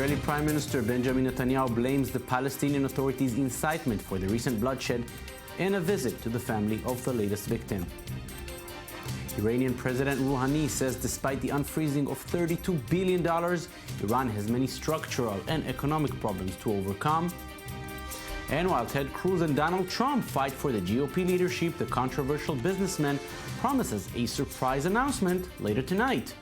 Israeli Prime Minister Benjamin Netanyahu blames the Palestinian Authority's incitement for the recent bloodshed in a visit to the family of the latest victim. Iranian President Rouhani says despite the unfreezing of $32 billion, Iran has many structural and economic problems to overcome. And while Ted Cruz and Donald Trump fight for the GOP leadership, the controversial businessman promises a surprise announcement later tonight.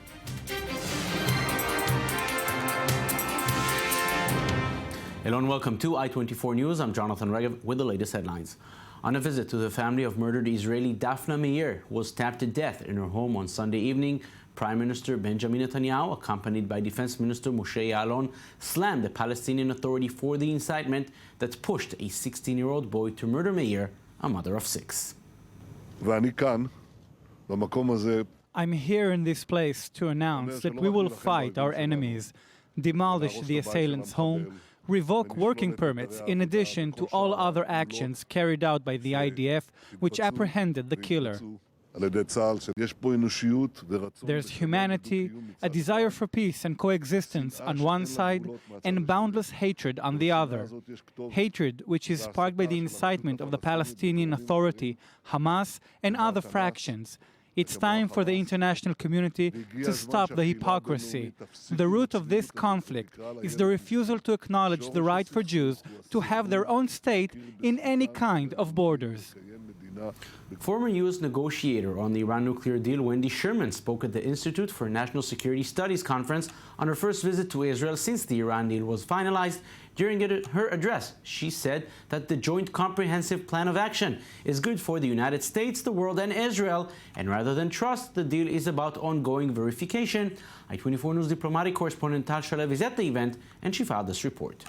Hello and welcome to I-24 News. I'm Jonathan Regev with the latest headlines. On a visit to the family of murdered Israeli Daphna Meir, who was stabbed to death in her home on Sunday evening, Prime Minister Benjamin Netanyahu, accompanied by Defense Minister Moshe Ya'alon, slammed the Palestinian Authority for the incitement that pushed a 16-year-old boy to murder Meir, a mother of 6. I'm here in this place to announce that we will fight our enemies, demolish the assailant's home, revoke working permits in addition to all other actions carried out by the IDF, which apprehended the killer. There's humanity, a desire for peace and coexistence on one side, and boundless hatred on the other. Hatred which is sparked by the incitement of the Palestinian Authority, Hamas, and other fractions. It's time for the international community to stop the hypocrisy. The root of this conflict is the refusal to acknowledge the right for Jews to have their own state in any kind of borders. Former U.S. negotiator on the Iran nuclear deal, Wendy Sherman, spoke at the Institute for National Security Studies conference on her first visit to Israel since the Iran deal was finalized. During her address, she said that the Joint Comprehensive Plan of Action is good for the United States, the world, and Israel, and rather than trust, the deal is about ongoing verification. I-24 News diplomatic correspondent Tal Shalev is at the event, and she filed this report.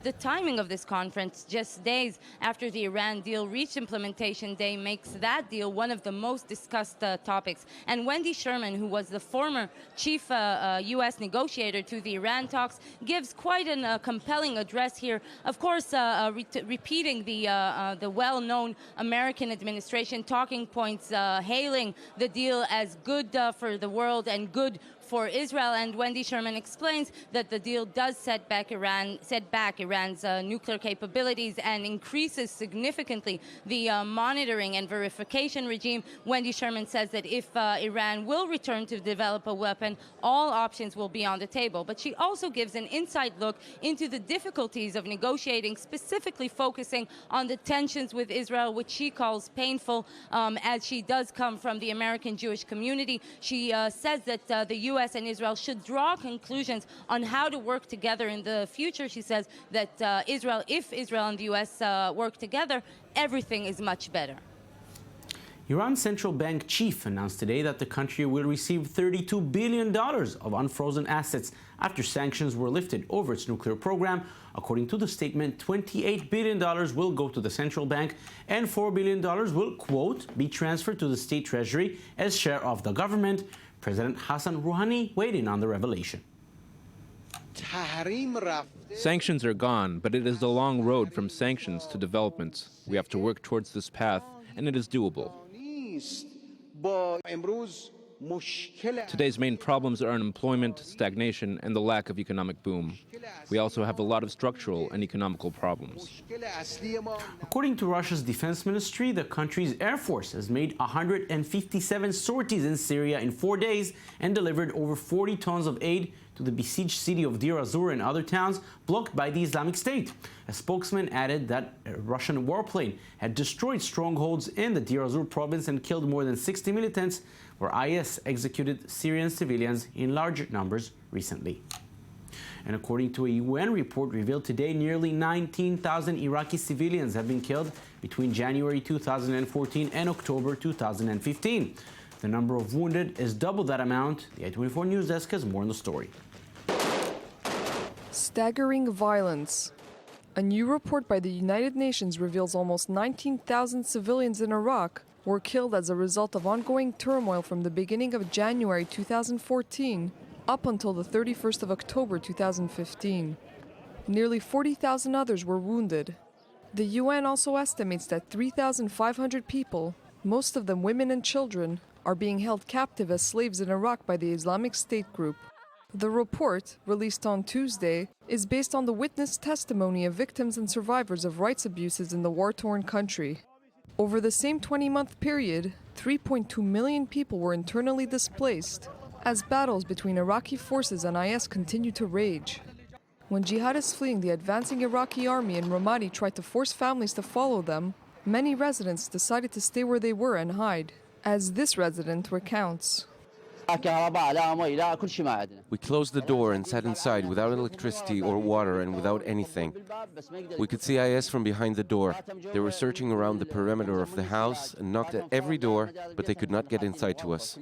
The timing of this conference, just days after the Iran deal reached implementation day, makes that deal one of the most discussed topics. And Wendy Sherman, who was the former chief U.S. negotiator to the Iran talks, gives quite a compelling address here. Of course, repeating the well-known American administration talking points, hailing the deal as good for the world and good for Israel. And Wendy Sherman explains that the deal does set back Iran's nuclear capabilities and increases significantly the monitoring and verification regime. Wendy Sherman says that if Iran will return to develop a weapon, all options will be on the table. But she also gives an inside look into the difficulties of negotiating, specifically focusing on the tensions with Israel, which she calls painful, as she does come from the American Jewish community. She says that the U.S. and Israel should draw conclusions on how to work together in the future. She says that if Israel and the U.S. work together, everything is much better. Iran's central bank chief announced today that the country will receive $32 billion of unfrozen assets after sanctions were lifted over its nuclear program. According to the statement, $28 billion will go to the central bank and $4 billion will, quote, be transferred to the state treasury as share of the government. President Hassan Rouhani weighed in on the revelation. Sanctions are gone, but it is a long road from sanctions to developments. We have to work towards this path, and it is doable. Today's main problems are unemployment, stagnation, and the lack of economic boom. We also have a lot of structural and economical problems. According to Russia's defense ministry, the country's air force has made 157 sorties in Syria in 4 days and delivered over 40 tons of aid to the besieged city of Deir ez-Zor and other towns blocked by the Islamic State. A spokesman added that a Russian warplane had destroyed strongholds in the Deir ez-Zor province and killed more than 60 militants, where IS executed Syrian civilians in large numbers recently. And according to a UN report revealed today, nearly 19,000 Iraqi civilians have been killed between January 2014 and October 2015. The number of wounded is double that amount. The I-24 News Desk has more on the story. Staggering violence. A new report by the United Nations reveals almost 19,000 civilians in Iraq were killed as a result of ongoing turmoil from the beginning of January 2014 up until the 31st of October 2015. Nearly 40,000 others were wounded. The UN also estimates that 3,500 people, most of them women and children, are being held captive as slaves in Iraq by the Islamic State group. The report, released on Tuesday, is based on the witness testimony of victims and survivors of rights abuses in the war-torn country. Over the same 20-month period, 3.2 million people were internally displaced as battles between Iraqi forces and IS continue to rage. When jihadists fleeing the advancing Iraqi army in Ramadi tried to force families to follow them, many residents decided to stay where they were and hide, as this resident recounts. We closed the door and sat inside without electricity or water and without anything. We could see IS from behind the door. They were searching around the perimeter of the house and knocked at every door, but they could not get inside to us.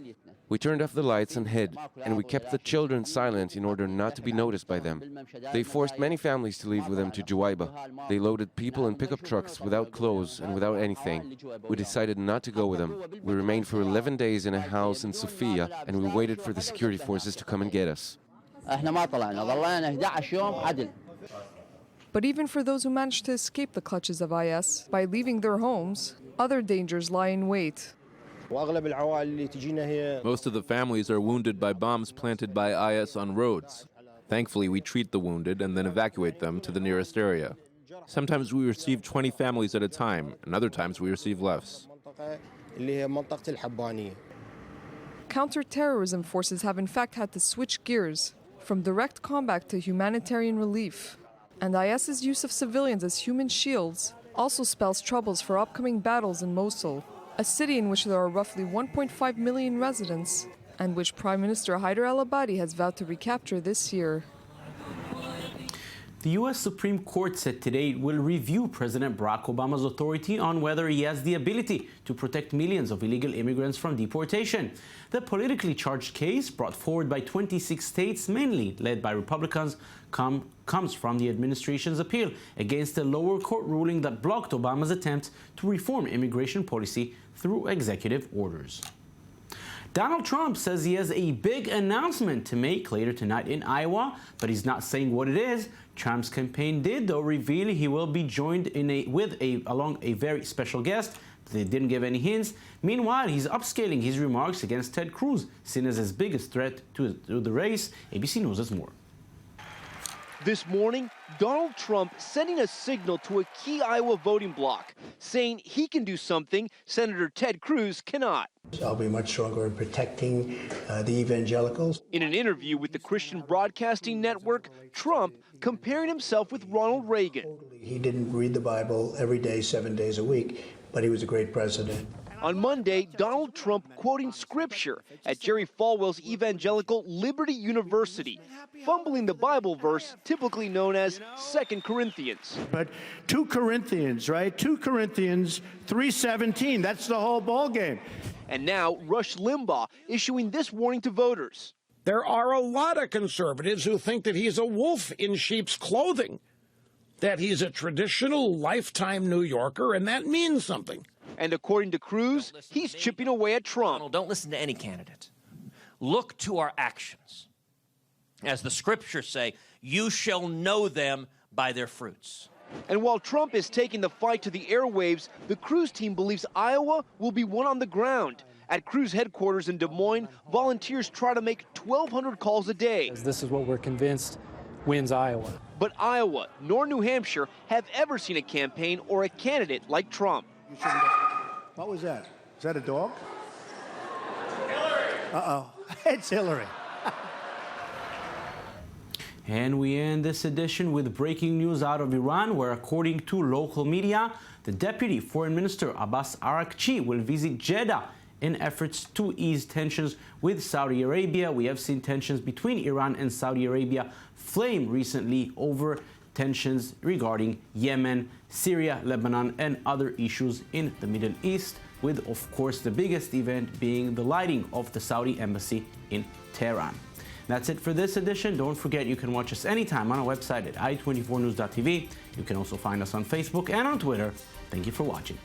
We turned off the lights and hid, and we kept the children silent in order not to be noticed by them. They forced many families to leave with them to Juwaiba. They loaded people in pickup trucks without clothes and without anything. We decided not to go with them. We remained for 11 days in a house in Sofia, and we waited for the security forces to come and get us. But even for those who managed to escape the clutches of IS by leaving their homes, other dangers lie in wait. Most of the families are wounded by bombs planted by IS on roads. Thankfully, we treat the wounded and then evacuate them to the nearest area. Sometimes we receive 20 families at a time, and other times we receive less. Counter-terrorism forces have in fact had to switch gears from direct combat to humanitarian relief. And IS's use of civilians as human shields also spells troubles for upcoming battles in Mosul, a city in which there are roughly 1.5 million residents, and which Prime Minister Haider al-Abadi has vowed to recapture this year. The U.S. Supreme Court said today it will review President Barack Obama's authority on whether he has the ability to protect millions of illegal immigrants from deportation. The politically charged case, brought forward by 26 states, mainly led by Republicans, comes from the administration's appeal against a lower court ruling that blocked Obama's attempt to reform immigration policy through executive orders. Donald Trump says he has a big announcement to make later tonight in Iowa, but he's not saying what it is. Trump's campaign did, though, reveal he will be joined along a very special guest. They didn't give any hints. Meanwhile, he's upscaling his remarks against Ted Cruz, seen as his biggest threat to the race. ABC News has more. This morning, Donald Trump sending a signal to a key Iowa voting bloc, saying he can do something Senator Ted Cruz cannot. I'll be much stronger in protecting the evangelicals. In an interview with the Christian Broadcasting Network, Trump comparing himself with Ronald Reagan. He didn't read the Bible every day, 7 days a week, but he was a great president. On Monday, Donald Trump quoting scripture at Jerry Falwell's evangelical Liberty University, fumbling the Bible verse typically known as 2 Corinthians. But 2 Corinthians, right? 2 Corinthians 3:17, that's the whole ballgame. And now Rush Limbaugh issuing this warning to voters. There are a lot of conservatives who think that he's a wolf in sheep's clothing, that he's a traditional lifetime New Yorker, and that means something. And according to Cruz, he's chipping away at Trump. Don't listen to any candidate. Look to our actions. As the scriptures say, you shall know them by their fruits. And while Trump is taking the fight to the airwaves, the Cruz team believes Iowa will be won on the ground. At Cruz headquarters in Des Moines, volunteers try to make 1,200 calls a day. This is what we're convinced wins Iowa. But Iowa nor New Hampshire have ever seen a campaign or a candidate like Trump. What was that? Is that a dog? Hillary! Uh-oh. It's Hillary. And we end this edition with breaking news out of Iran, where according to local media, the Deputy Foreign Minister Abbas Araghchi will visit Jeddah in efforts to ease tensions with Saudi Arabia. We have seen tensions between Iran and Saudi Arabia flame recently over tensions regarding Yemen, Syria, Lebanon, and other issues in the Middle East, with, of course, the biggest event being the lighting of the Saudi embassy in Tehran. That's it for this edition. Don't forget you can watch us anytime on our website at i24news.tv. You can also find us on Facebook and on Twitter. Thank you for watching.